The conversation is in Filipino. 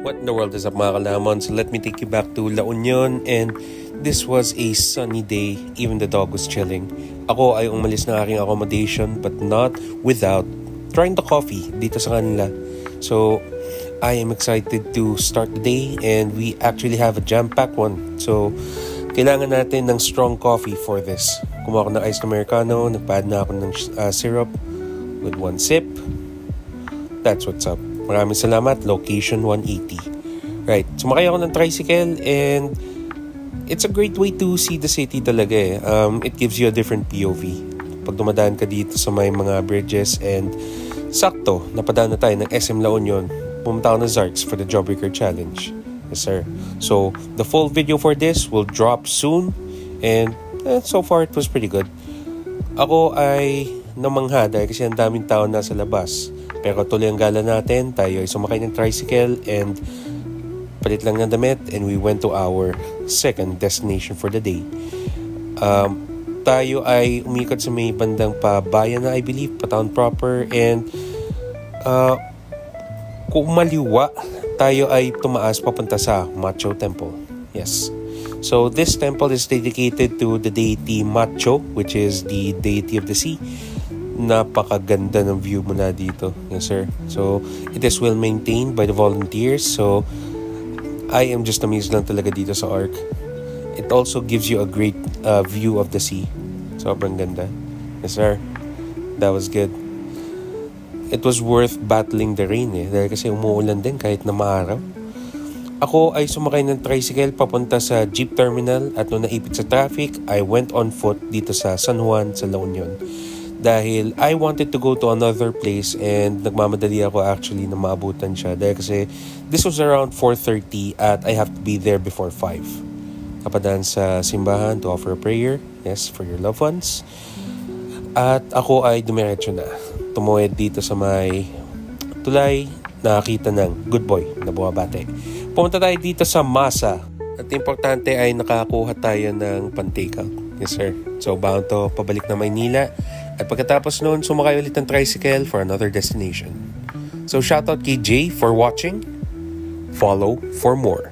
What in the world is up mga kalamon? So let me take you back to La Union, and this was a sunny day. Even the dog was chilling. Ako ay umalis ng aking accommodation but not without trying the coffee dito sa kanila. So I am excited to start the day, and we actually have a jam-packed one. So kailangan natin ng strong coffee for this. Kumuha ko ng iced americano, nagpa-add na ako ng syrup with one sip. That's what's up. Maraming salamat. Location 180. Right. Sumakay ako ng tricycle, and it's a great way to see the city talaga eh. It gives you a different POV. Pag dumadaan ka dito sa may mga bridges, and sakto, napadaan na tayo ng SM La Union. Pumunta ako ng Zarks for the Jawbreaker Challenge. Yes, sir. So, the full video for this will drop soon, and so far it was pretty good. Ako ay namangha dahil kasi ang daming tao nasa labas. Pero tuloy ang gala natin, tayo ay sumakay ng tricycle and palit lang ng damit, and we went to our second destination for the day. Tayo ay umikot sa may bandang pabayan na I believe, pa town proper, and kung maliwa, tayo ay tumaas papunta sa Macho Temple. Yes. So this temple is dedicated to the deity Macho, which is the deity of the sea. Napakaganda ng view mo na dito. Yes, sir. So, it is well maintained by the volunteers. So, I am just amazed lang talaga dito sa Ark. It also gives you a great view of the sea. Sobrang ganda. Yes, sir. That was good. It was worth battling the rain eh. Dahil kasi umuulan din kahit na maaraw. Ako ay sumakay ng tricycle papunta sa jeep terminal, at nung naipit sa traffic, I went on foot dito sa San Juan, sa La Union. Dahil I wanted to go to another place, and nagmamadali ako actually na maabutan siya. Dahil kasi this was around 4:30 at I have to be there before 5. Kapadaan sa simbahan to offer a prayer, yes, for your loved ones. At ako ay dumiretso na. Tumuwid dito sa may tulay, nakakita ng good boy na bumabate. Pumunta tayo dito sa Masa. At importante ay nakakuha tayo ng pan-takeout. Yes, sir. So, bound to pabalik na Maynila. At pagkatapos noon, sumakay ulit ng tricycle for another destination. So, shoutout kay Jay for watching. Follow for more.